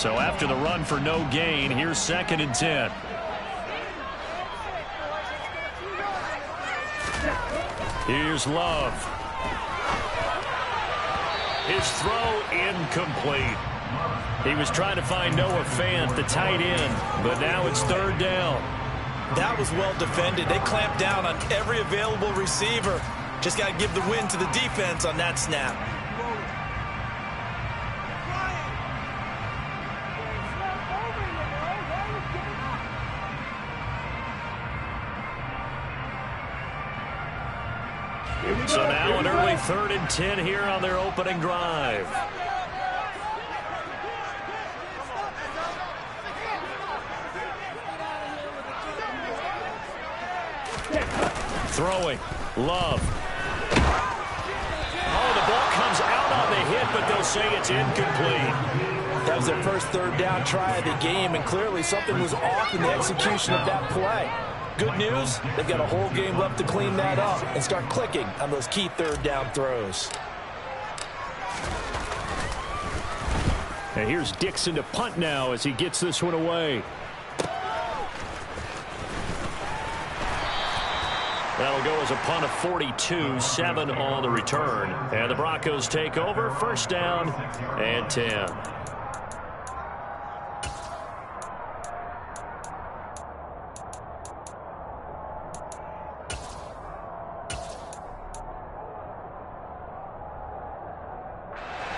So after the run for no gain, here's 2nd and 10. Here's Love. His throw incomplete. He was trying to find Noah Fant, the tight end, but now it's 3rd down. That was well defended. They clamped down on every available receiver. Just got to give the win to the defense on that snap. So now an early 3rd and 10 here on their opening drive. Throwing. Love. Oh, the ball comes out on the hit, but they'll say it's incomplete. That was their first 3rd down try of the game, and clearly something was off in the execution of that play. Good news, they've got a whole game left to clean that up and start clicking on those key 3rd down throws. And here's Dixon to punt now as he gets this one away. That'll go as a punt of 42, 7 on the return. And the Broncos take over, 1st down and 10.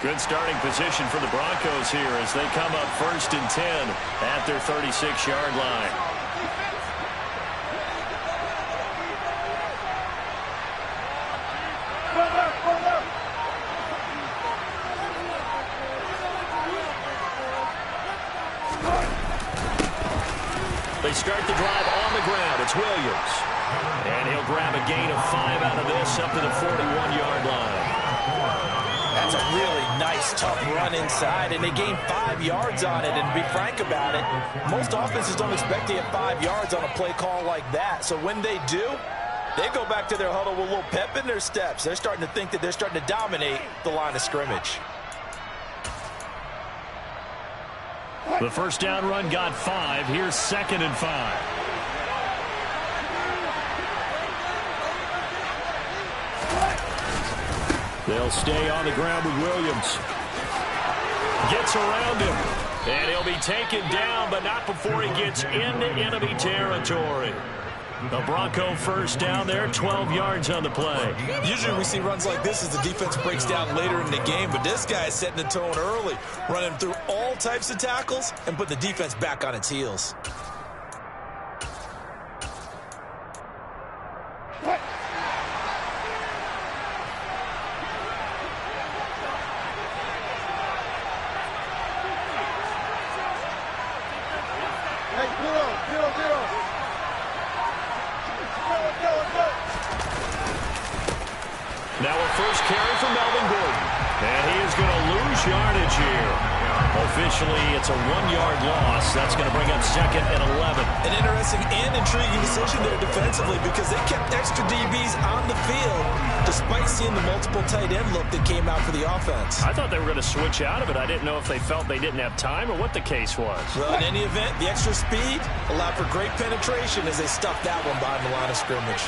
Good starting position for the Broncos here as they come up 1st and 10 at their 36-yard line. They start the drive on the ground. It's Williams. And he'll grab a gain of 5 out of this up to the 41-yard line. That's a really nice, tough run inside, and they gained 5 yards on it. And to be frank about it, most offenses don't expect to get 5 yards on a play call like that. So when they do, they go back to their huddle with a little pep in their steps. They're starting to think that they're starting to dominate the line of scrimmage. The 1st down run got 5. Here's 2nd and 5. They'll stay on the ground with Williams. Gets around him. And he'll be taken down, but not before he gets into enemy territory. The Bronco 1st down there, 12 yards on the play. Usually we see runs like this as the defense breaks down later in the game, but this guy is setting the tone early, running through all types of tackles and put the defense back on its heels. Now a first carry for Melvin Gordon. And he is going to lose yardage here. Officially, it's a 1-yard loss. That's going to bring up 2nd and 11. An interesting and intriguing decision there defensively because they kept extra DBs on the field despite seeing the multiple tight end look that came out for the offense. I thought they were going to switch out of it. I didn't know if they felt they didn't have time or what the case was. Well, in any event, the extra speed allowed for great penetration as they stuffed that one behind the line of scrimmage.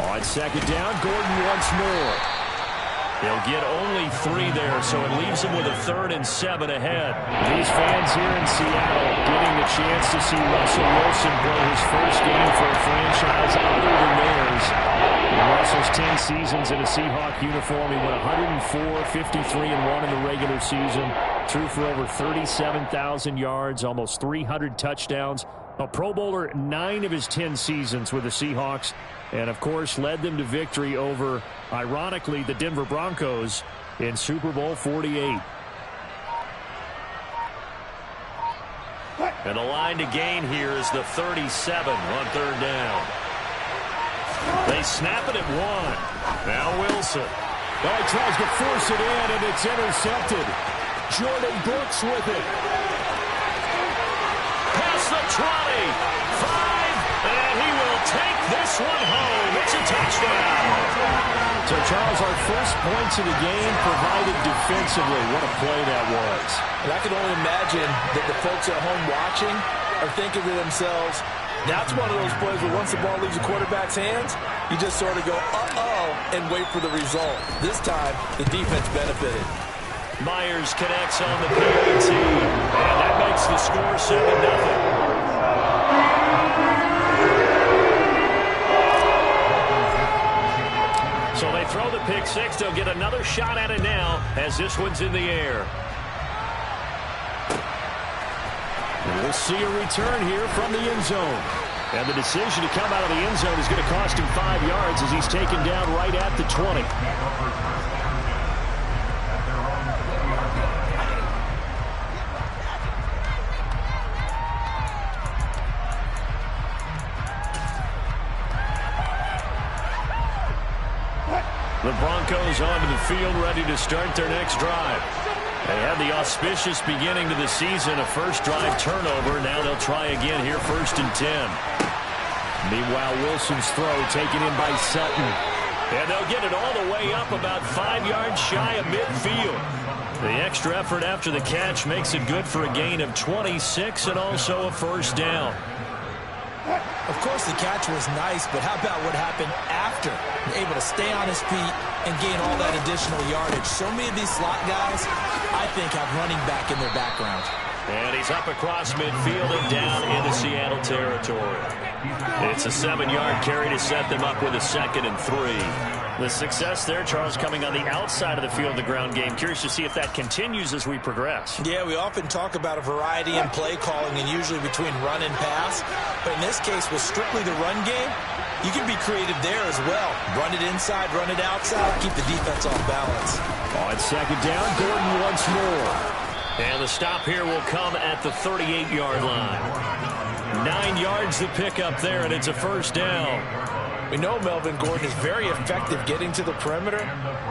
On 2nd down, Gordon once more. He'll get only 3 there, so it leaves him with a 3rd and 7 ahead. These fans here in Seattle getting the chance to see Russell Wilson play his first game for a franchise other than theirs. In Russell's 10 seasons in a Seahawk uniform, he went 104, 53-1 in the regular season, threw for over 37,000 yards, almost 300 touchdowns. A Pro Bowler 9 of his 10 seasons with the Seahawks, and of course led them to victory over, ironically, the Denver Broncos in Super Bowl 48. And the line to gain here is the 37 on 3rd down. They snap it at 1. Now Wilson. Oh, he tries to force it in, and it's intercepted. Jordan Brooks with it. Past the and he will take this one home. It's a touchdown. So, Charles, our first points of the game provided defensively. What a play that was. And I can only imagine that the folks at home watching are thinking to themselves, that's one of those plays where once the ball leaves the quarterback's hands, you just sort of go, uh-oh, and wait for the result. This time, the defense benefited. Myers connects on the PAT, and that makes the score 7-0. So they throw the pick six. They'll get another shot at it now as this one's in the air. And we'll see a return here from the end zone. And the decision to come out of the end zone is going to cost him 5 yards as he's taken down right at the 20. The Broncos onto the field, ready to start their next drive. They had the auspicious beginning to the season, a first drive turnover. Now they'll try again here, 1st and 10. Meanwhile, Wilson's throw taken in by Sutton. And they'll get it all the way up about 5 yards shy of midfield. The extra effort after the catch makes it good for a gain of 26 and also a first down. Of course, the catch was nice, but how about what happened after? Able to stay on his feet and gain all that additional yardage. So many of these slot guys, I think, have running back in their background. And he's up across midfield and down into Seattle territory. It's a 7-yard carry to set them up with a 2nd and 3. The success there, Charles, coming on the outside of the field, the ground game. Curious to see if that continues as we progress. Yeah, we often talk about a variety in play calling and usually between run and pass. But in this case, with strictly the run game, you can be creative there as well. Run it inside, run it outside, keep the defense off balance. On 2nd down, Gordon once more. And the stop here will come at the 38-yard line. 9 yards to pick up there, and it's a first down. We know Melvin Gordon is very effective getting to the perimeter,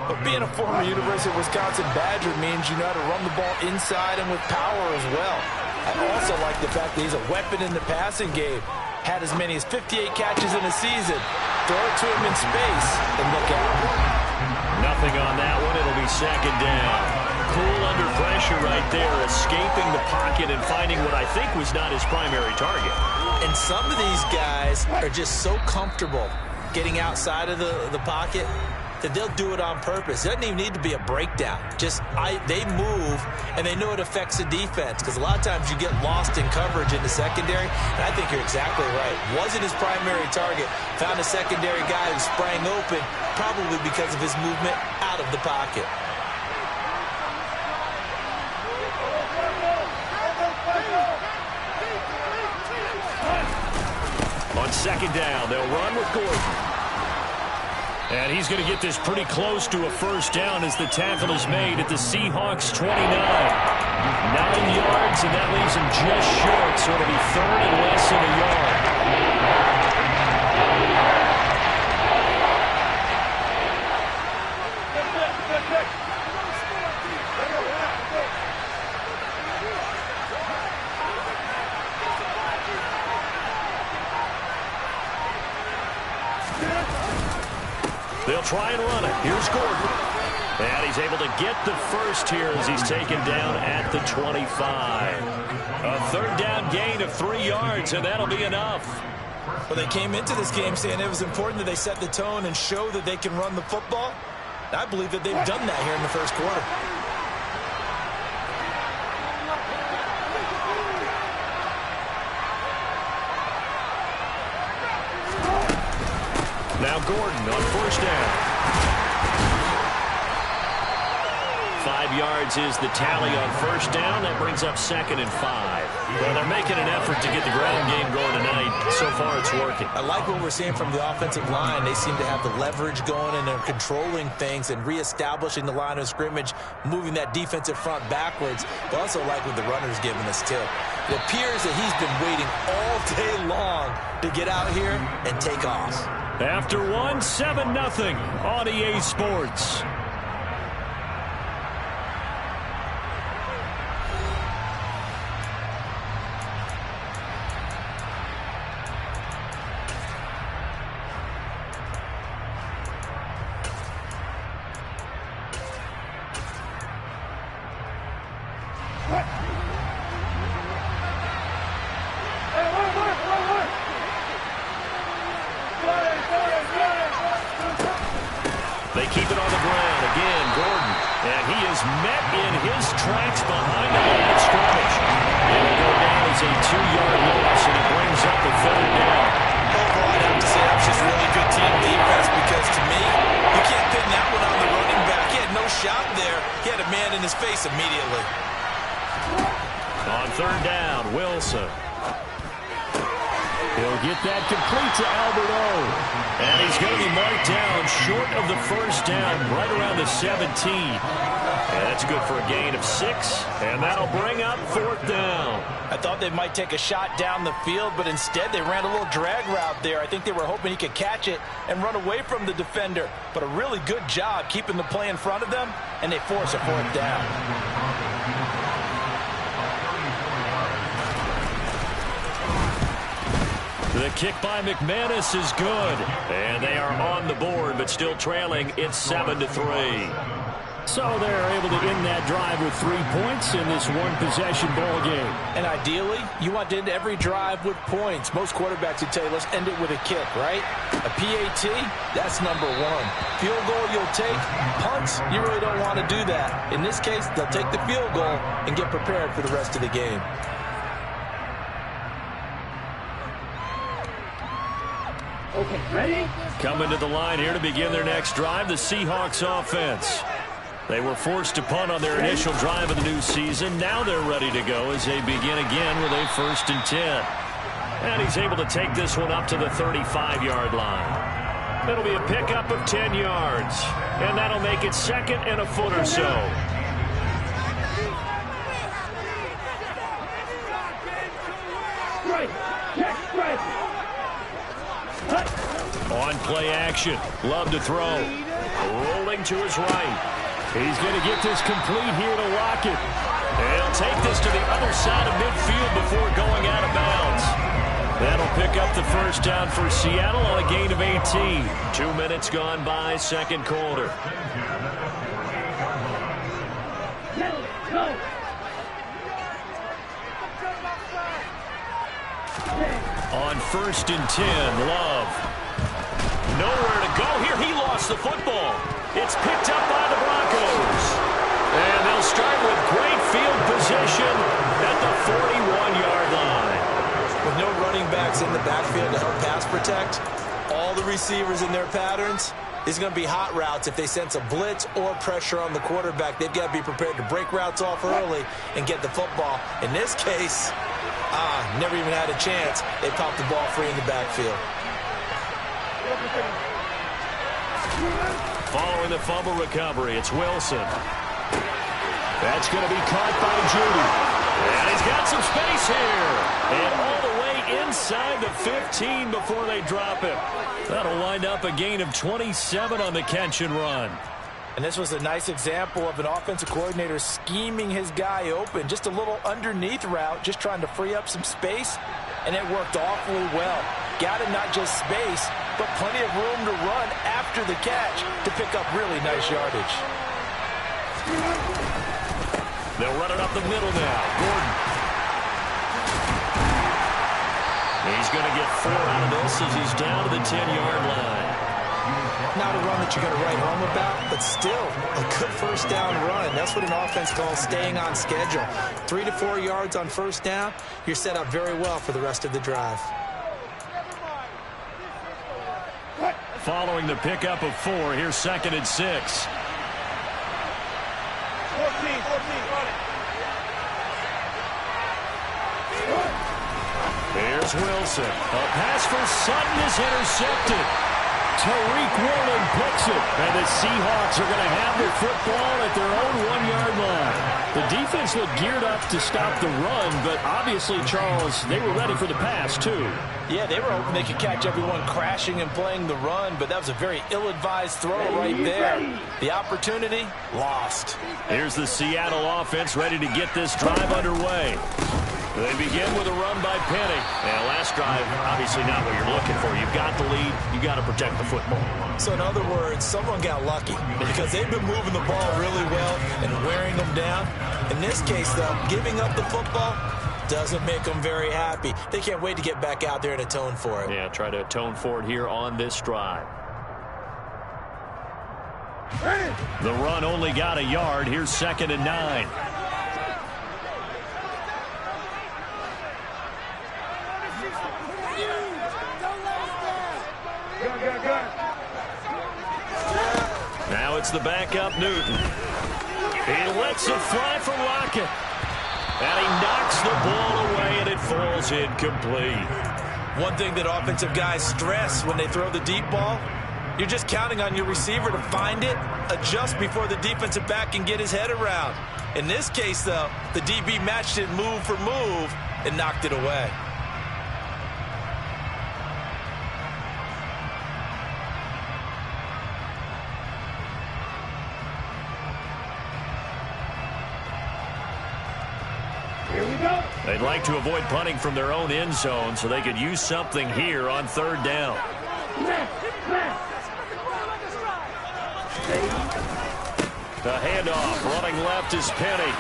but being a former University of Wisconsin Badger means you know how to run the ball inside and with power as well. I also like the fact that he's a weapon in the passing game. Had as many as 58 catches in a season. Throw it to him in space and look out. Nothing on that one. It'll be 2nd down. Cool under pressure right there, escaping the pocket and finding what I think was not his primary target. And some of these guys are just so comfortable getting outside of the pocket that they'll do it on purpose. It doesn't even need to be a breakdown. They move, and they know it affects the defense because a lot of times you get lost in coverage in the secondary, and I think you're exactly right. Wasn't his primary target. Found a secondary guy who sprang open, probably because of his movement out of the pocket. On 2nd down, they'll run with Gordon. And he's going to get this pretty close to a first down as the tackle is made at the Seahawks 29. 9 yards, and that leaves him just short, so it'll be 3rd and less than a yard. They'll try and run it. Here's Gordon. And he's able to get the first here as he's taken down at the 25. A 3rd down gain of 3 yards, and that'll be enough. Well, they came into this game saying it was important that they set the tone and show that they can run the football. I believe that they've done that here in the first quarter. Now Gordon on 1st down. 5 yards is the tally on 1st down. That brings up 2nd and 5. Well, they're making an effort to get the ground game going tonight. So far, it's working. I like what we're seeing from the offensive line. They seem to have the leverage going, and they're controlling things and reestablishing the line of scrimmage, moving that defensive front backwards. But also like what the runner's giving us, too. It appears that he's been waiting all day long to get out here and take off. After 7-0 on EA Sports. is met in his tracks behind the line of scrimmage. It'll go down as a 2-yard loss, and it brings up a 3rd down. Overall, I'd have to say that was just really good team defense because, to me, you can't pin that one on the running back. He had no shot there. He had a man in his face immediately. On 3rd down, Wilson. He'll get that complete to Albert O. And he's going to be marked down short of the 1st down, right around the 17. And that's good for a gain of 6. And that'll bring up 4th down. I thought they might take a shot down the field, but instead they ran a little drag route there. I think they were hoping he could catch it and run away from the defender. But a really good job keeping the play in front of them, and they force a 4th down. The kick by McManus is good. And they are on the board, but still trailing. It's 7-3. So they're able to end that drive with 3 points in this one-possession ball game. And ideally, you want to end every drive with points. Most quarterbacks would tell you, let's end it with a kick, right? A PAT, that's number 1. Field goal you'll take. Punts, you really don't want to do that. In this case, they'll take the field goal and get prepared for the rest of the game. Okay, ready? Coming to the line here to begin their next drive, the Seahawks offense. They were forced to punt on their initial drive of the new season. Now they're ready to go as they begin again with a 1st and 10. And he's able to take this one up to the 35-yard line. It'll be a pickup of 10 yards. And that'll make it 2nd and a foot or so. On play action. Love to throw. Rolling to his right. He's going to get this complete here to Lockett. And he'll take this to the other side of midfield before going out of bounds. That'll pick up the 1st down for Seattle on a gain of 18. 2 minutes gone by, 2nd quarter. On 1st and 10, Love. Nowhere to go here. He lost the football. It's picked up by the Broncos. And they'll start with great field position at the 41-yard line. With no running backs in the backfield to help pass protect, all the receivers in their patterns, is going to be hot routes if they sense a blitz or pressure on the quarterback. They've got to be prepared to break routes off early and get the football. In this case, never even had a chance. They popped the ball free in the backfield. Following the fumble recovery, it's Wilson. That's going to be caught by Judy. And he's got some space here. And all the way inside the 15 before they drop him. That'll wind up a gain of 27 on the catch and run. And this was a nice example of an offensive coordinator scheming his guy open. Just a little underneath route, just trying to free up some space. And it worked awfully well. Got him not just space, but plenty of room to run after the catch to pick up really nice yardage. They'll run it up the middle now. Gordon. He's going to get 4 out of this as he's down to the 10-yard line. Not a run that you're going to write home about, but still a good 1st down run. That's what an offense calls staying on schedule. 3 to 4 yards on 1st down, you're set up very well for the rest of the drive. Following the pickup of 4, here's 2nd and 6. 14. Here's Wilson. A pass for Sutton is intercepted. Tariq Woolen picks it. And the Seahawks are going to have the football at their own 1-yard line. The defense looked geared up to stop the run, but obviously, Charles, they were ready for the pass, too. Yeah, they were hoping they could catch everyone crashing and playing the run, but that was a very ill-advised throw right there. The opportunity, lost. Here's the Seattle offense ready to get this drive underway. They begin with a run by Penny. And last drive, obviously not what you're looking for. You've got the lead. You've got to protect the football. So in other words, someone got lucky because they've been moving the ball really well and wearing them down. In this case, though, giving up the football doesn't make them very happy. They can't wait to get back out there and atone for it. Yeah, try to atone for it here on this drive. The run only got a yard. Here's 2nd and 9. Now it's the backup Newton. He lets it fly for Lockett. And he knocks the ball away, and it falls incomplete. One thing that offensive guys stress when they throw the deep ball, you're just counting on your receiver to find it, adjust before the defensive back can get his head around. In this case, though, the DB matched it move for move and knocked it away. They'd like to avoid punting from their own end zone so they could use something here on 3rd down. The handoff, running left is Penny.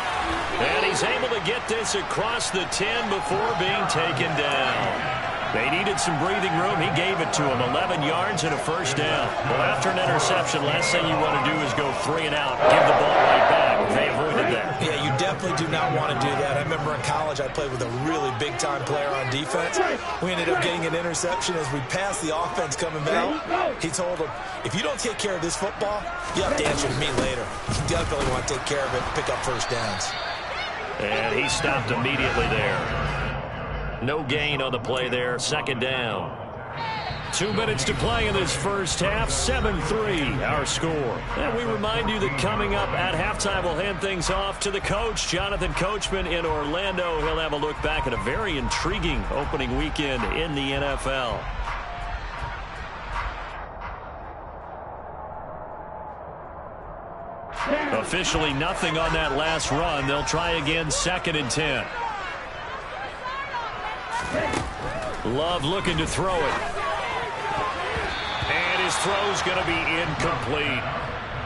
And he's able to get this across the 10 before being taken down. They needed some breathing room. He gave it to him. 11 yards and a 1st down. Well, after an interception, last thing you want to do is go 3 and out, give the ball right back. They avoided that. Yeah, you definitely do not want to do that. I remember in college I played with a really big-time player on defense. We ended up getting an interception as we passed the offense coming out. He told him, if you don't take care of this football, you have to answer to me later. You definitely want to take care of it and pick up 1st downs. And he stopped immediately there. No gain on the play there. 2nd down. 2 minutes to play in this first half. 7-3 our score. And we remind you that coming up at halftime, we'll hand things off to the coach, Jonathan Coachman in Orlando. He'll have a look back at a very intriguing opening weekend in the NFL. Officially nothing on that last run. They'll try again 2nd and 10. Love looking to throw it. And his throw's going to be incomplete.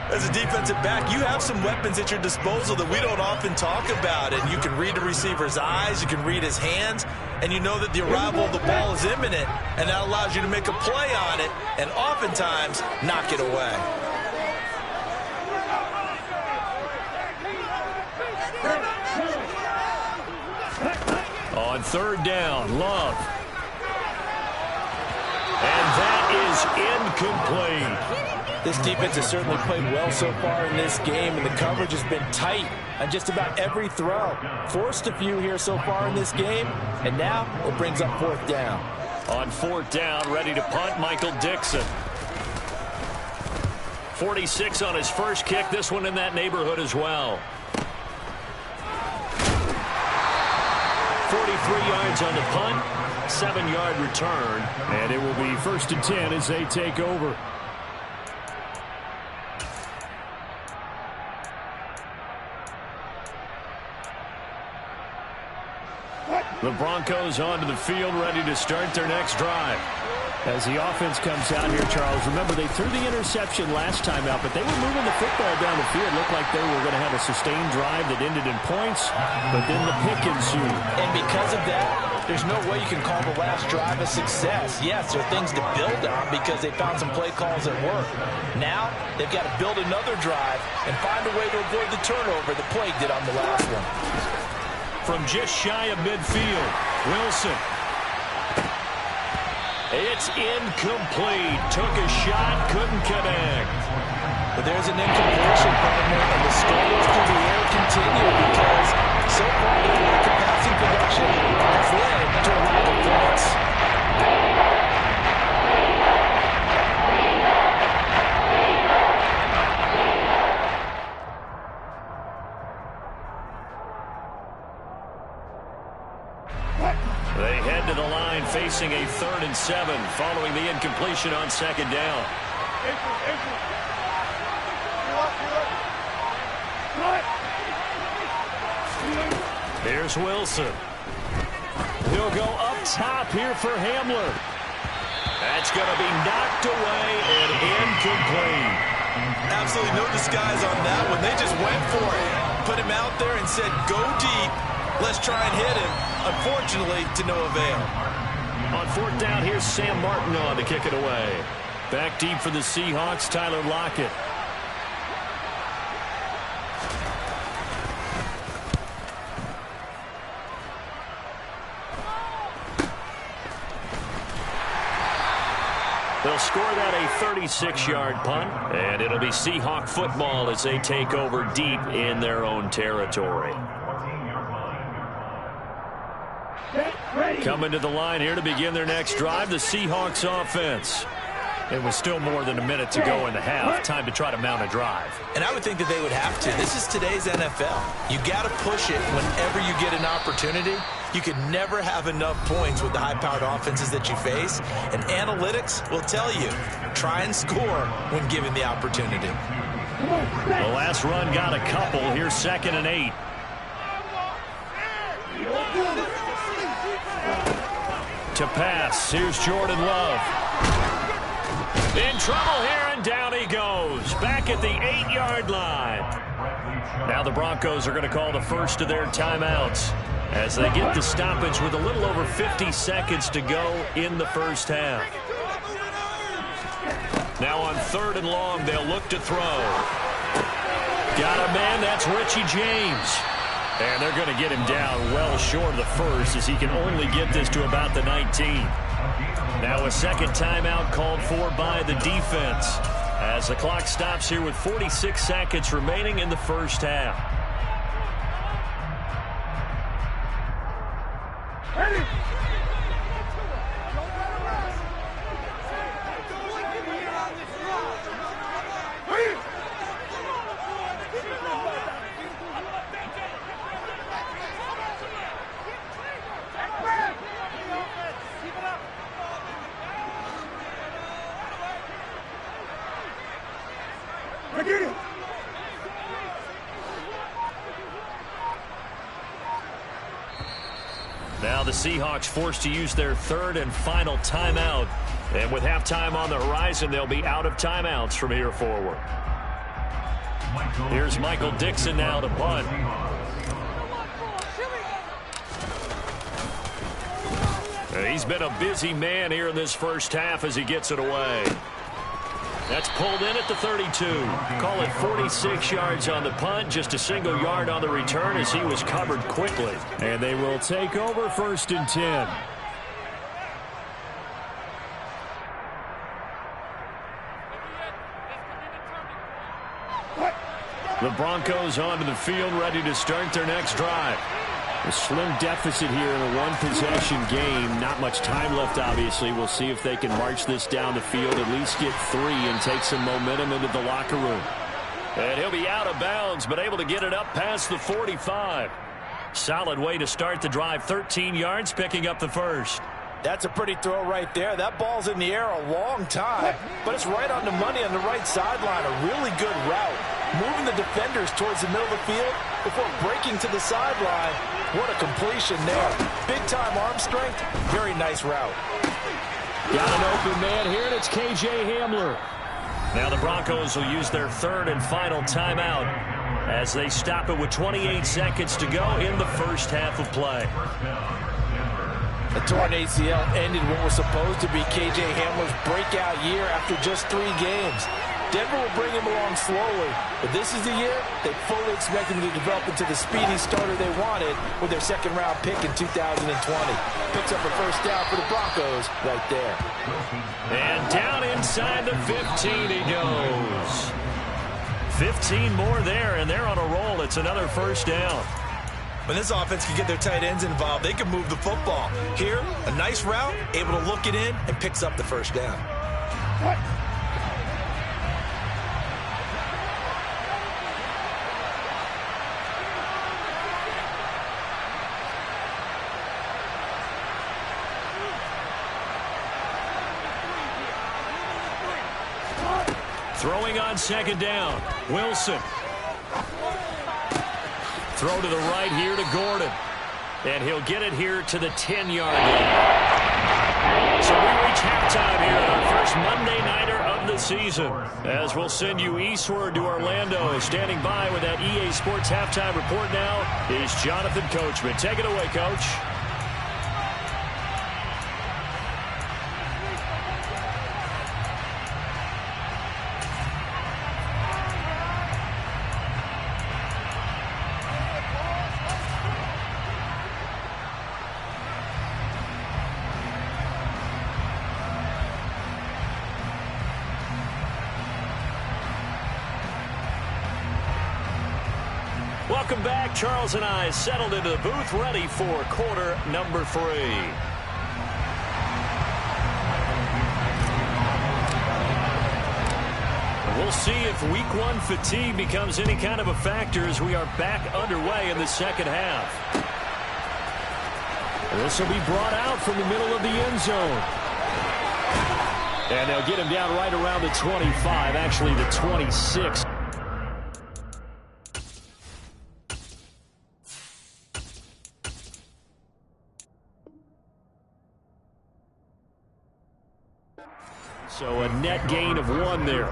As a defensive back, you have some weapons at your disposal that we don't often talk about. And you can read the receiver's eyes, you can read his hands, and you know that the arrival of the ball is imminent. And that allows you to make a play on it and oftentimes knock it away. On 3rd down, Love. And that is incomplete. This defense has certainly played well so far in this game, and the coverage has been tight on just about every throw. Forced a few here so far in this game, and now it brings up 4th down. On 4th down, ready to punt, Michael Dixon. 46 on his first kick, this one in that neighborhood as well. 43 yards on the punt, 7-yard return, and it will be 1st and 10 as they take over. The Broncos onto the field, ready to start their next drive. As the offense comes out here, Charles, remember they threw the interception last time out, but they were moving the football down the field. Looked like they were going to have a sustained drive that ended in points, but then the pick ensued. And because of that, there's no way you can call the last drive a success. Yes, there are things to build on because they found some play calls that work. Now, they've got to build another drive and find a way to avoid the turnover that plagued it on the last one. From just shy of midfield, Wilson. It's incomplete. Took a shot, couldn't connect. But there's an incompletion, partner, and the struggles through the air continue because so far their lack of passing production has led to a lack of points. They head to the line facing a 3rd and 7 following the incompletion on 2nd down. Here's Wilson. He'll go up top here for Hamler. That's going to be knocked away and incomplete. Absolutely no disguise on that one. They just went for it. Put him out there and said, go deep. Let's try and hit him. Unfortunately, to no avail. On 4th down, here's Sam Martin on to kick it away. Back deep for the Seahawks, Tyler Lockett. They'll score that a 36-yard punt, and it'll be Seahawk football as they take over deep in their own territory. Coming to the line here to begin their next drive, the Seahawks offense. It was still more than a minute to go in the half. Time to try to mount a drive. And I would think that they would have to. This is today's NFL. You got to push it whenever you get an opportunity. You can never have enough points with the high-powered offenses that you face. And analytics will tell you, try and score when given the opportunity. The last run got a couple. Here's 2nd and 8. To pass. Here's Jordan Love. In trouble here, and down he goes. Back at the 8-yard line. Now the Broncos are going to call the first of their timeouts as they get the stoppage with a little over 50 seconds to go in the first half. Now on 3rd and long, they'll look to throw. Got a man, that's Richie James. And they're going to get him down well short of the first as he can only get this to about the 19. Now a second timeout called for by the defense as the clock stops here with 46 seconds remaining in the first half. Ready. Now the Seahawks forced to use their 3rd and final timeout. And with halftime on the horizon, they'll be out of timeouts from here forward. Here's Michael Dixon now to punt. He's been a busy man here in this first half as he gets it away. That's pulled in at the 32. Call it 46 yards on the punt, just a single yard on the return as he was covered quickly. And they will take over 1st and 10. The Broncos onto the field, ready to start their next drive. A slim deficit here in a one-possession game. Not much time left, obviously. We'll see if they can march this down the field, at least get 3 and take some momentum into the locker room. And he'll be out of bounds, but able to get it up past the 45. Solid way to start the drive. 13 yards, picking up the first. That's a pretty throw right there. That ball's in the air a long time, but it's right on the money on the right sideline. A really good route. Moving the defenders towards the middle of the field before breaking to the sideline. What a completion there. Big-time arm strength. Very nice route. Got an open man here, and it's K.J. Hamler. Now the Broncos will use their 3rd and final timeout as they stop it with 28 seconds to go in the first half of play. The torn ACL ended what was supposed to be K.J. Hamler's breakout year after just 3 games. Denver will bring him along slowly, but this is the year they fully expect him to develop into the speedy starter they wanted with their 2nd-round pick in 2020. Picks up a first down for the Broncos right there. And down inside the 15 he goes. 15 more there, and they're on a roll. It's another first down. When this offense can get their tight ends involved, they can move the football. Here, a nice route, able to look it in, and picks up the first down. Throwing on 2nd down. Wilson. Throw to the right here to Gordon. And he'll get it here to the 10-yard line. So we reach halftime here on our first Monday Nighter of the season. As we'll send you eastward to Orlando. Standing by with that EA Sports halftime report now is Jonathan Coachman. Take it away, Coach. Welcome back. Charles and I settled into the booth, ready for quarter number 3. We'll see if week 1 fatigue becomes any kind of a factor as we are back underway in the second half. This will be brought out from the middle of the end zone. And they'll get him down right around the 25, actually the 26. So a net gain of 1 there.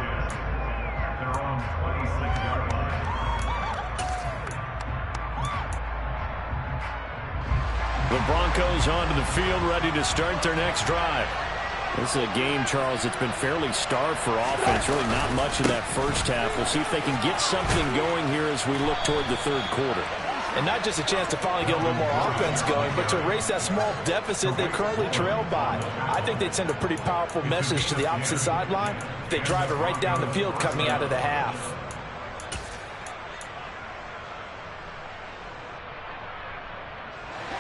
The Broncos onto the field, ready to start their next drive. This is a game, Charles, that's been fairly starved for offense. Really not much in that first half. We'll see if they can get something going here as we look toward the third quarter. And not just a chance to finally get a little more offense going, but to erase that small deficit they currently trail by. I think they'd send a pretty powerful message to the opposite sideline if they drive it right down the field coming out of the half.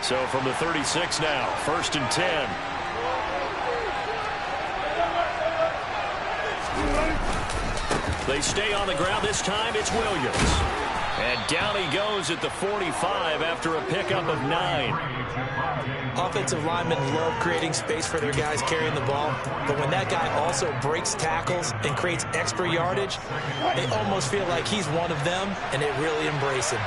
So from the 36 now, 1st and 10. They stay on the ground. This time it's Williams. And down he goes at the 45 after a pickup of 9. Offensive linemen love creating space for their guys carrying the ball, but when that guy also breaks tackles and creates extra yardage, they almost feel like he's one of them, and they really embrace him.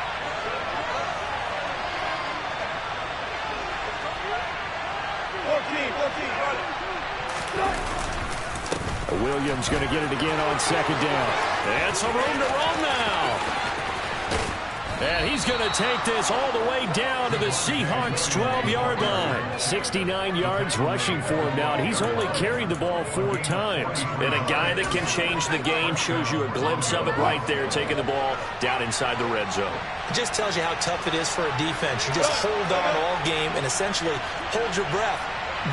Williams going to get it again on 2nd down. And some room to run now. And he's going to take this all the way down to the Seahawks' 12-yard line. 69 yards rushing for him now, and he's only carried the ball 4 times. And a guy that can change the game, shows you a glimpse of it right there, taking the ball down inside the red zone. It just tells you how tough it is for a defense. You just hold on all game and essentially hold your breath.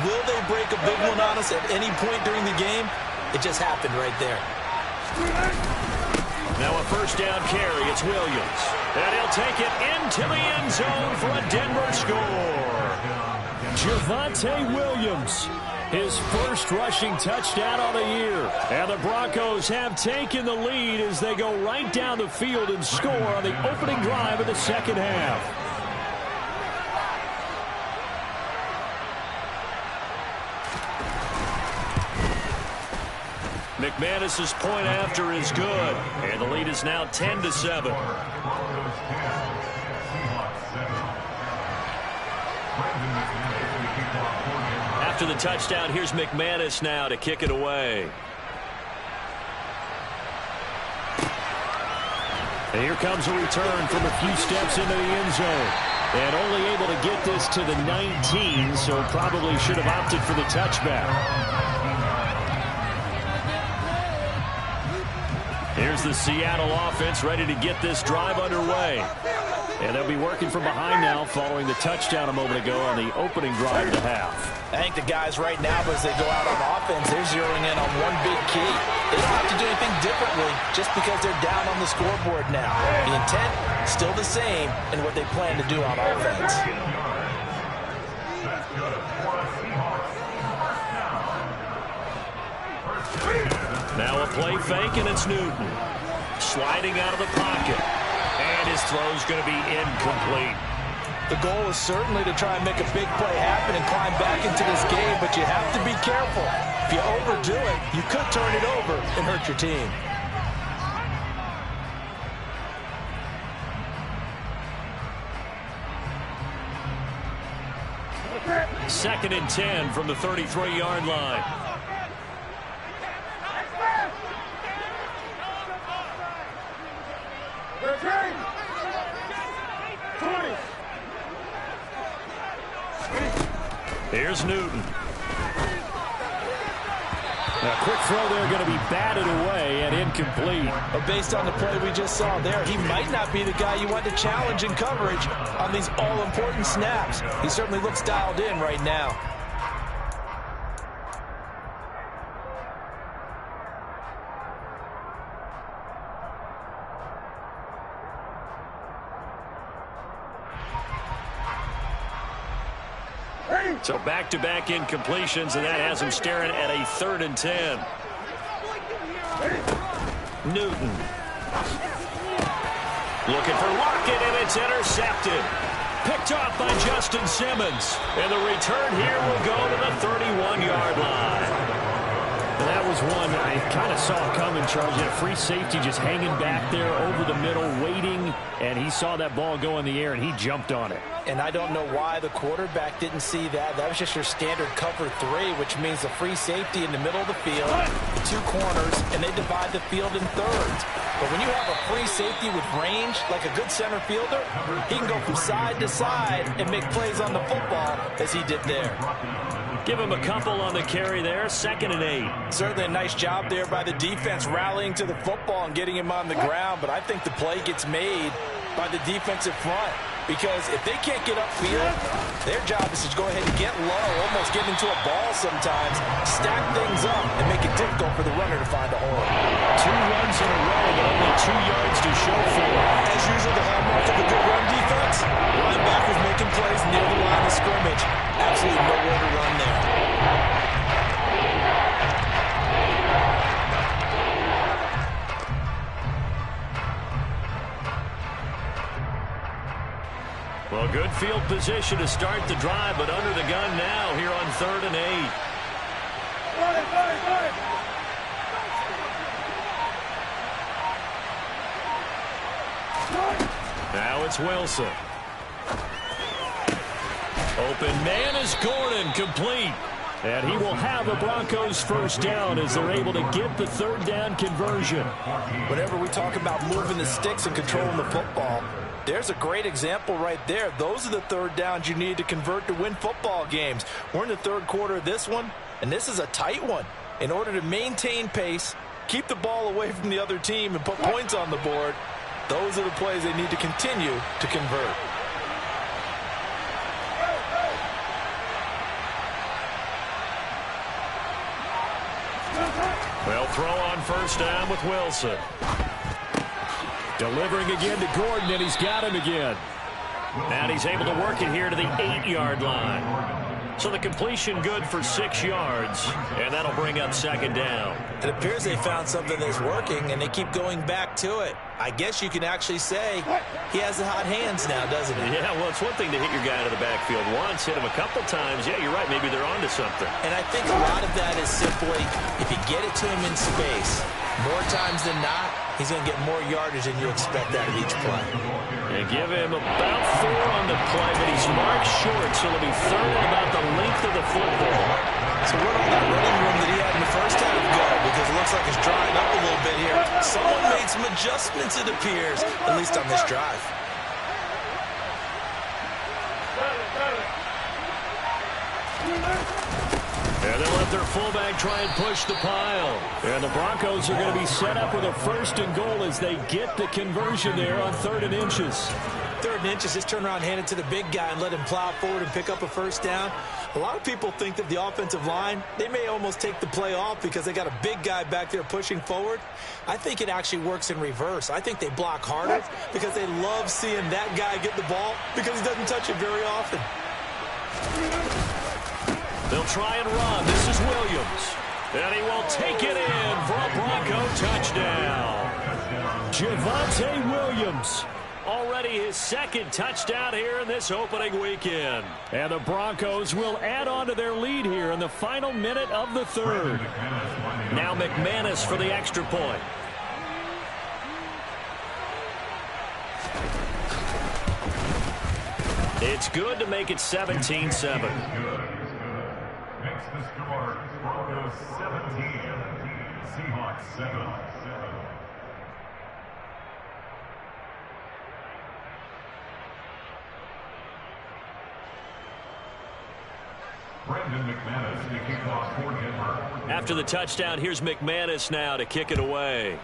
Will they break a big one on us at any point during the game? It just happened right there. Now a 1st down carry. It's Williams. And he'll take it into the end zone for a Denver score. Javonte Williams, his first rushing touchdown on the year. And the Broncos have taken the lead as they go right down the field and score on the opening drive of the second half. McManus's point after is good, and the lead is now 10-7. After the touchdown, here's McManus now to kick it away. And here comes a return from a few steps into the end zone. And only able to get this to the 19, so probably should have opted for the touchback. Here's the Seattle offense ready to get this drive underway. And they'll be working from behind now following the touchdown a moment ago on the opening drive of the half. I think the guys right now, as they go out on offense, they're zeroing in on one big key. They don't have to do anything differently just because they're down on the scoreboard now. The intent, still the same in what they plan to do on offense. Now a play fake, and it's Newton. Sliding out of the pocket. And his throw's going to be incomplete. The goal is certainly to try and make a big play happen and climb back into this game, but you have to be careful. If you overdo it, you could turn it over and hurt your team. Second and 10 from the 33-yard line. Here's Newton. A quick throw there going to be batted away and incomplete. But based on the play we just saw there, he might not be the guy you want to challenge in coverage on these all-important snaps. He certainly looks dialed in right now. So back-to-back incompletions, and that has him staring at a 3rd and 10. Newton. Looking for Lockett, and it's intercepted. Picked off by Justin Simmons. And the return here will go to the 31-yard line. And that was one I kind of saw coming, Charles. You had a free safety just hanging back there over the middle, waiting, and he saw that ball go in the air, and he jumped on it. And I don't know why the quarterback didn't see that. That was just your standard cover 3, which means a free safety in the middle of the field, 2 corners, and they divide the field in thirds. But when you have a free safety with range, like a good center fielder, he can go from side to side and make plays on the football as he did there. Give him a couple on the carry there, 2nd and 8. Certainly a nice job there by the defense rallying to the football and getting him on the ground, but I think the play gets made by the defensive front. Because if they can't get upfield, their job is to go ahead and get low, almost get into a ball sometimes, stack things up, and make it difficult for the runner to find a hole. 2 runs in a row, but only 2 yards to show for it. As usual, the hallmark of a good run defense, linebackers making plays near the line of scrimmage. Absolutely nowhere to run there. Well, good field position to start the drive, but under the gun now here on 3rd and 8. Now it's Wilson. Open man is Gordon, complete. And he will have the Broncos first down as they're able to get the 3rd down conversion. Whenever we talk about moving the sticks and controlling the football, there's a great example right there. Those are the 3rd downs you need to convert to win football games. We're in the 3rd quarter of this one, and this is a tight one. In order to maintain pace, keep the ball away from the other team, and put points on the board, those are the plays they need to continue to convert. Well, throw on first down with Wilson. Delivering again to Gordon, and he's got him again. And he's able to work it here to the 8-yard line. So the completion good for 6 yards, and that'll bring up 2nd down. It appears they found something that's working, and they keep going back to it. I guess you can actually say he has the hot hands now, doesn't he? Yeah, well, it's one thing to hit your guy out of the backfield once, hit him a couple times. Yeah, you're right. Maybe they're onto something. And I think a lot of that is simply if you get it to him in space, more times than not, he's going to get more yardage than you expect out of each play. And give him about 4 on the play, but he's marked short, so it'll be 3rd and about the length of the football. So where all that running room that he had in the first half go? Because it looks like it's drying up a little bit here. Someone made some adjustments, it appears, at least on this drive. And they'll let their fullback try and push the pile. And the Broncos are going to be set up with a 1st and goal as they get the conversion there on 3rd and inches. 3rd and inches, just turn around, hand it to the big guy, and let him plow forward and pick up a first down. A lot of people think that the offensive line, they may almost take the play off because they got a big guy back there pushing forward. I think it actually works in reverse. I think they block harder because they love seeing that guy get the ball because he doesn't touch it very often. They'll try and run. This is Williams. And he will take it in for a Bronco touchdown. Javonte Williams. Already his 2nd touchdown here in this opening weekend. And the Broncos will add on to their lead here in the final minute of the 3rd. Now McManus for the extra point. It's good to make it 17-7. Makes the score Broncos 17, Seahawks 7. After the touchdown, here's McManus now to kick it away.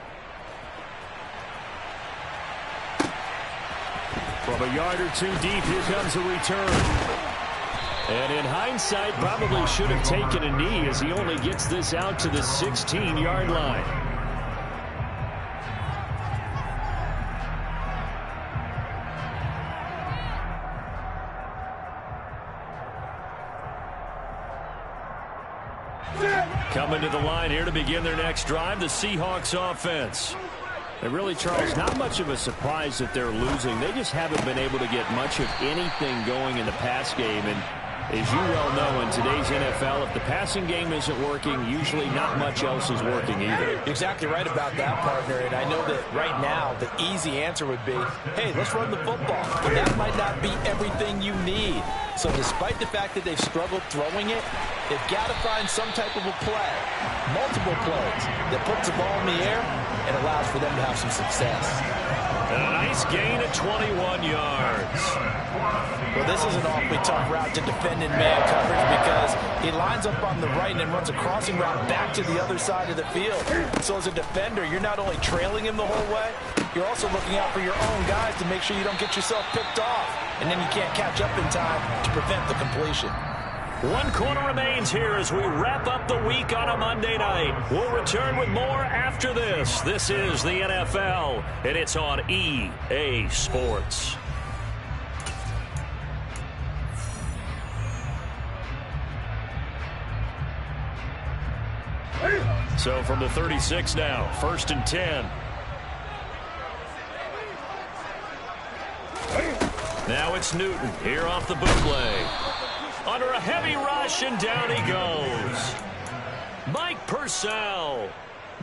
From a yard or 2 deep, here comes a return. And in hindsight, probably should have taken a knee as he only gets this out to the 16-yard line. Coming to the line here to begin their next drive, the Seahawks offense. And really, Charles, not much of a surprise that they're losing. They just haven't been able to get much of anything going in the pass game. And as you well know, in today's NFL, if the passing game isn't working, usually not much else is working either. You're exactly right about that, partner. And I know that right now the easy answer would be, hey, let's run the football. But that might not be everything you need. So despite the fact that they've struggled throwing it, they've got to find some type of a play, multiple plays, that puts the ball in the air and allows for them to have some success. And a nice gain of 21 yards. Well, this is an awfully tough route to defend in man coverage because he lines up on the right and then runs a crossing route back to the other side of the field. So as a defender, you're not only trailing him the whole way, you're also looking out for your own guys to make sure you don't get yourself picked off. And then you can't catch up in time to prevent the completion. 1 quarter remains here as we wrap up the week on a Monday night. We'll return with more after this. This is the NFL, and it's on EA Sports. So from the 36 now, 1st and 10. Now it's Newton here off the bootleg. Under a heavy rush, and down he goes. Mike Purcell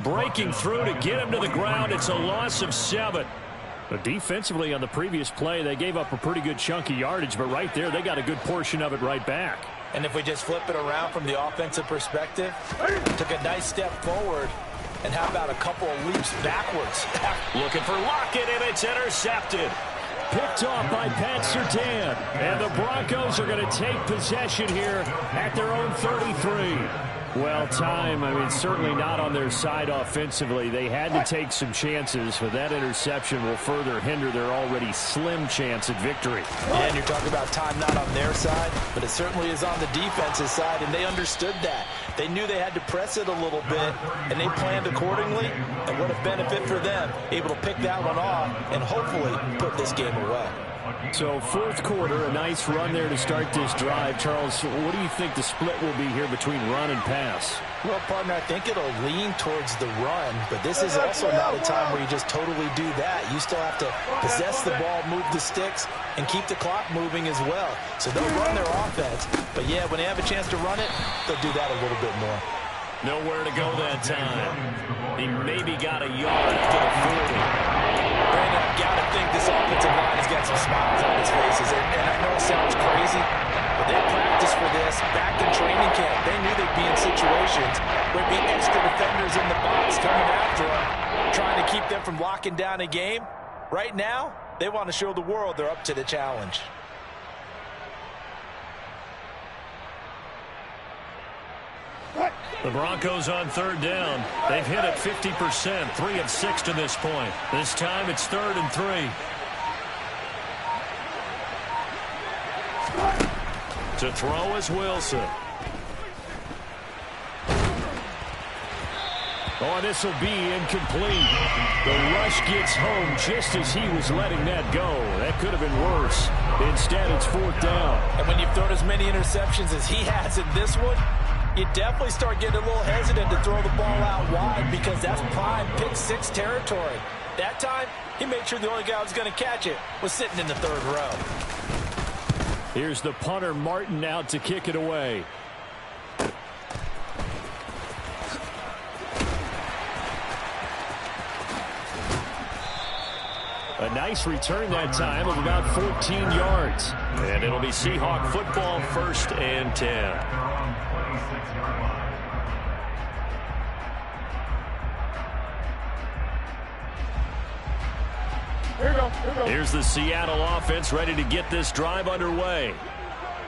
breaking through to get him to the ground. It's a loss of 7. But defensively on the previous play, they gave up a pretty good chunk of yardage, but right there, they got a good portion of it right back. And if we just flip it around from the offensive perspective, took a nice step forward, and how about a couple of leaps backwards? Looking for Lockett, and it's intercepted. Picked off by Pat Surtain. And the Broncos are going to take possession here at their own 33. Well, certainly not on their side offensively. They had to take some chances, but that interception will further hinder their already slim chance at victory. Yeah, and you're talking about time not on their side, but it certainly is on the defensive side, and they understood that. They knew they had to press it a little bit, and they planned accordingly, and what a benefit for them, able to pick that one off and hopefully put this game away. So 4th quarter, a nice run there to start this drive. Charles, what do you think the split will be here between run and pass? Well, partner, I think it'll lean towards the run, but this is also not a time where you just totally do that. You still have to possess the ball, move the sticks, and keep the clock moving as well. So they'll run their offense, but yeah, when they have a chance to run it, they'll do that a little bit more. Nowhere to go that time. He maybe got a yard to the 40. Brandon, I've got to think this offensive line has got some smiles on its faces, and I know it sounds crazy, but they practiced for this back in training camp. They knew they'd be in situations where there'd be extra defenders in the box coming after them, trying to keep them from locking down a game. Right now, they want to show the world they're up to the challenge. The Broncos on 3rd down. They've hit it 50%, 3 of 6 to this point. This time it's 3rd and 3. To throw is Wilson. Oh, this will be incomplete. The rush gets home just as he was letting that go. That could have been worse. Instead, it's 4th down. And when you've thrown as many interceptions as he has in this one, you definitely start getting a little hesitant to throw the ball out wide because that's prime pick 6 territory. That time, he made sure the only guy who was going to catch it was sitting in the 3rd row. Here's the punter, Martin, out to kick it away. A nice return that time of about 14 yards. And it'll be Seahawk football, 1st and 10. Here's the Seattle offense ready to get this drive underway.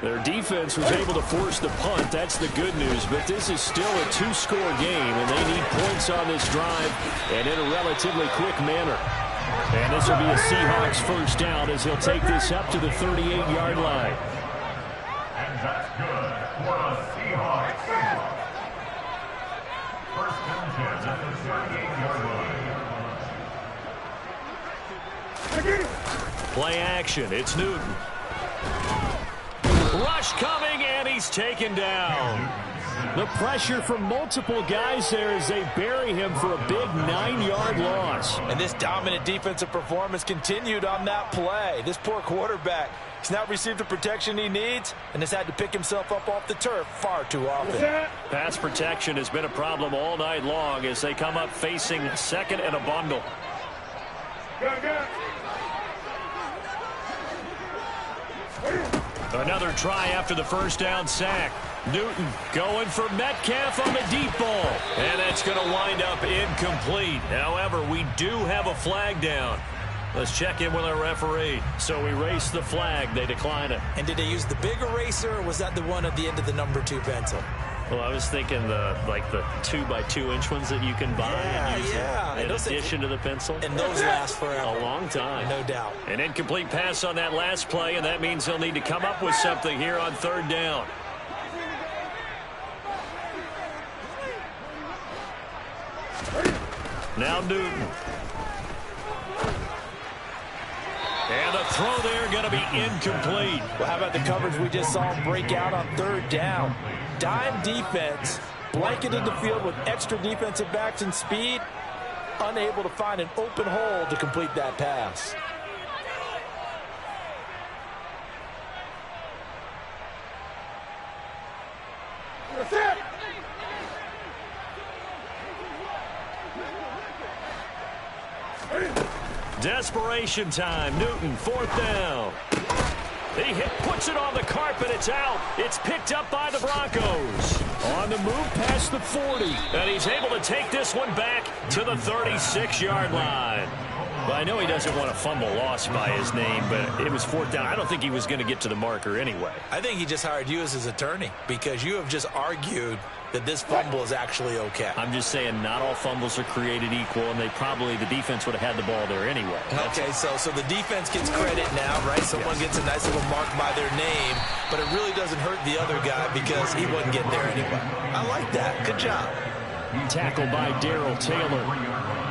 Their defense was able to force the punt. That's the good news. But this is still a 2-score game, and they need points on this drive and in a relatively quick manner. And this will be a Seahawks 1st down as he'll take this up to the 38-yard line. And that's good for the Seahawks. 1st and 10 at the 38-yard line. Play action. It's Newton. Rush coming, and he's taken down. The pressure from multiple guys there as they bury him for a big 9-yard loss. And this dominant defensive performance continued on that play. This poor quarterback, he's not received the protection he needs and has had to pick himself up off the turf far too often. Pass protection has been a problem all night long as they come up facing second and a bundle. Another try after the first down sack. Newton going for Metcalf on the deep ball. And that's going to wind up incomplete. However, we do have a flag down. Let's check in with our referee. So we erase the flag. They decline it. And did they use the big eraser, or was that the one at the end of the number 2 pencil? Well, I was thinking the 2-by-2-inch ones that you can buy and use in addition to the pencil. And those last forever. A long time. No doubt. An incomplete pass on that last play, and that means they'll need to come up with something here on third down. Now Newton. And the throw there going to be incomplete. Well, how about the coverage we just saw him break out on third down? Dime defense, blanketed the field with extra defensive backs and speed, unable to find an open hole to complete that pass. Desperation time. Newton, fourth down. He puts it on the carpet. It's out. It's picked up by the Broncos. On the move past the 40. And he's able to take this one back to the 36-yard line. Well, I know he doesn't want a fumble loss by his name, but it was fourth down. I don't think he was going to get to the marker anyway. I think he just hired you as his attorney because you have just argued that this fumble is actually okay. I'm just saying not all fumbles are created equal, and the defense would have had the ball there anyway. Okay, so the defense gets credit now, right? Someone gets a nice little mark by their name, but it really doesn't hurt the other guy because he wasn't getting there anyway. I like that. Good job. Tackled by Darrell Taylor.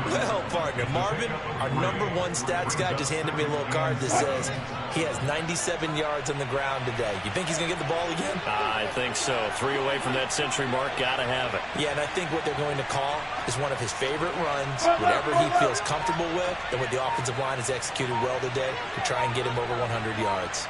Well, partner, Marvin, our #1 stats guy, just handed me a little card that says he has 97 yards on the ground today. You think he's going to get the ball again? I think so. 3 away from that century mark. Got to have it. Yeah, and I think what they're going to call is one of his favorite runs, whatever he feels comfortable with, and what the offensive line has executed well today to try and get him over 100 yards.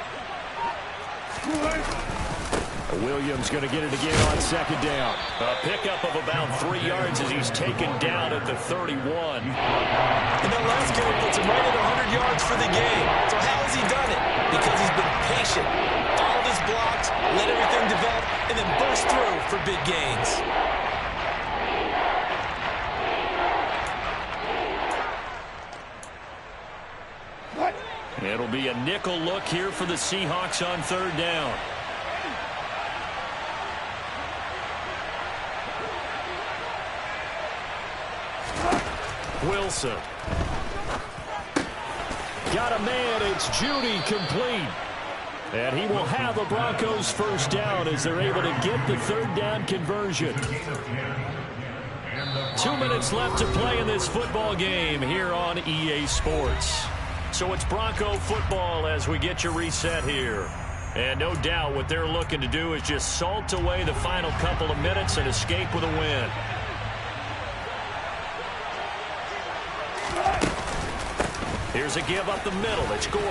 Williams going to get it again on second down. A pickup of about 3 yards as he's taken down at the 31. And that last game puts him right at 100 yards for the game. So how has he done it? Because he's been patient, followed his blocks, let everything develop, and then burst through for big gains. It'll be a nickel look here for the Seahawks on third down. Wilson. Got a man. It's Judy complete. And he will have the Broncos first down as they're able to get the third down conversion. 2 minutes left to play in this football game here on EA Sports. So it's Bronco football as we get you reset here. And no doubt what they're looking to do is just salt away the final couple of minutes and escape with a win. Here's a give up the middle. It's Gordon.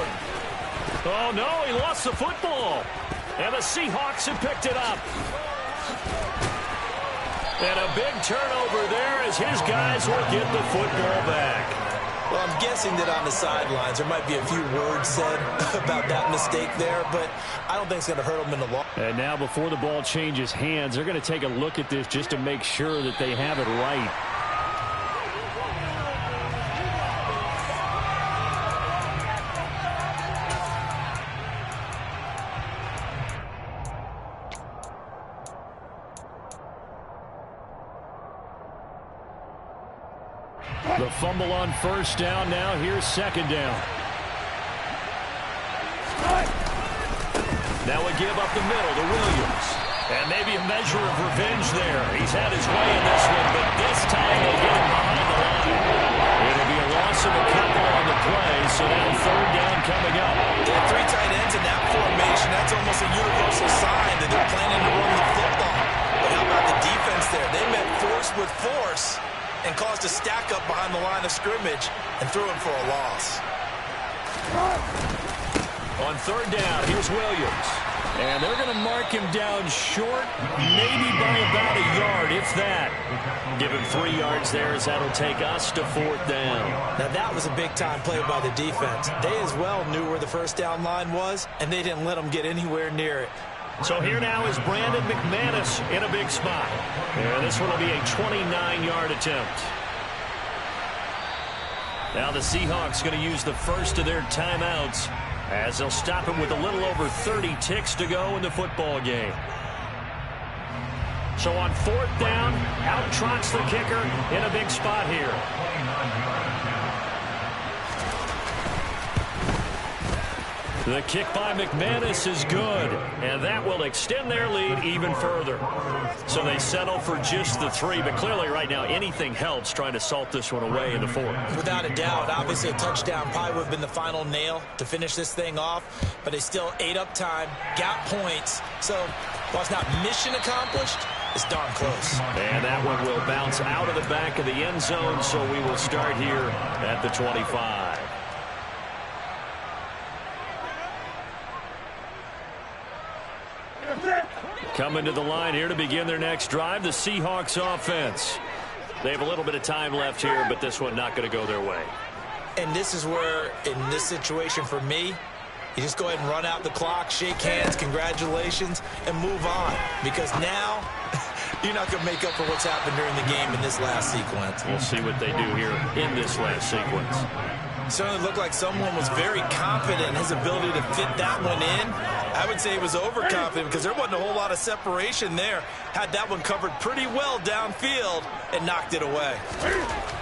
Oh, no, he lost the football. And the Seahawks have picked it up. And a big turnover there as his guys will get the football back. Well, I'm guessing that on the sidelines there might be a few words said about that mistake there, but I don't think it's going to hurt them in the long run. And now before the ball changes hands, they're going to take a look at this just to make sure that they have it right. The fumble on first down. Now here's second down. Now we give up the middle to Williams. And maybe a measure of revenge there. He's had his way in this one, but this time they'll get him behind the line. It'll be a loss of a couple on the play, so now third down coming up. Yeah, 3 tight ends in that formation. That's almost a universal sign that they're planning to run the football. But how about there. They met force with force and caused a stack up behind the line of scrimmage and threw him for a loss. On third down, here's Williams. And they're going to mark him down short, maybe by about a yard, if that. Give him 3 yards there as that'll take us to fourth down. Now, that was a big-time play by the defense. They as well knew where the first down line was, and they didn't let them get anywhere near it. So here now is Brandon McManus in a big spot. And this one will be a 29-yard attempt. Now the Seahawks going to use the first of their timeouts as they'll stop him with a little over 30 ticks to go in the football game. So on fourth down, out trots the kicker in a big spot here. The kick by McManus is good, and that will extend their lead even further. So they settle for just the 3, but clearly right now anything helps trying to salt this one away in the fourth. Without a doubt, obviously a touchdown probably would have been the final nail to finish this thing off, but they still ate up time, got points. So while it's not mission accomplished, it's darn close. And that one will bounce out of the back of the end zone, so we will start here at the 25. Coming to the line here to begin their next drive, the Seahawks offense. They have a little bit of time left here, but this one not going to go their way. And this is where, in this situation for me, you just go ahead and run out the clock, shake hands, congratulations, and move on. Because now, you're not going to make up for what's happened during the game in this last sequence. We'll see what they do here in this last sequence. Certainly looked like someone was very confident in his ability to fit that one in. I would say he was overconfident because there wasn't a whole lot of separation there. Had that one covered pretty well downfield and knocked it away.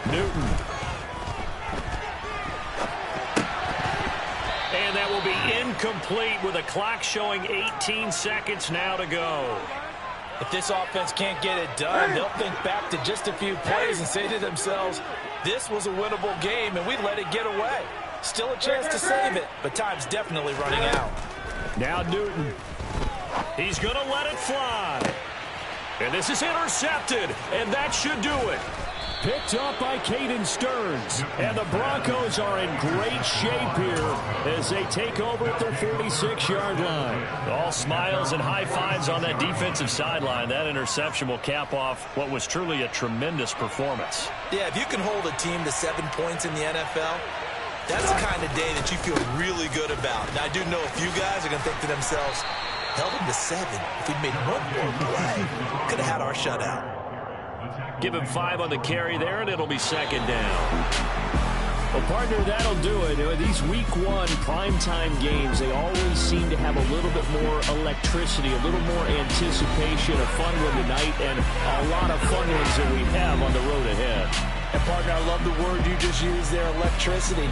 Newton. And that will be incomplete with a clock showing 18 seconds now to go. If this offense can't get it done, they'll think back to just a few plays and say to themselves, this was a winnable game, and we let it get away. Still a chance to save it, but time's definitely running out. Now Newton. He's going to let it fly. And this is intercepted, and that should do it. Picked up by Caden Stearns. And the Broncos are in great shape here as they take over at their 46-yard line. All smiles and high fives on that defensive sideline. That interception will cap off what was truly a tremendous performance. Yeah, if you can hold a team to 7 points in the NFL, that's the kind of day that you feel really good about. Now, I do know a few guys are going to think to themselves, held them to 7. If we'd made one more play, could have had our shutout. Give him 5 on the carry there, and it'll be second down. Well, partner, that'll do it. These Week 1 primetime games, they always seem to have a little bit more electricity, a little more anticipation, a fun one tonight, and a lot of fun ones that we have on the road ahead. And, partner, I love the word you just used there, electricity.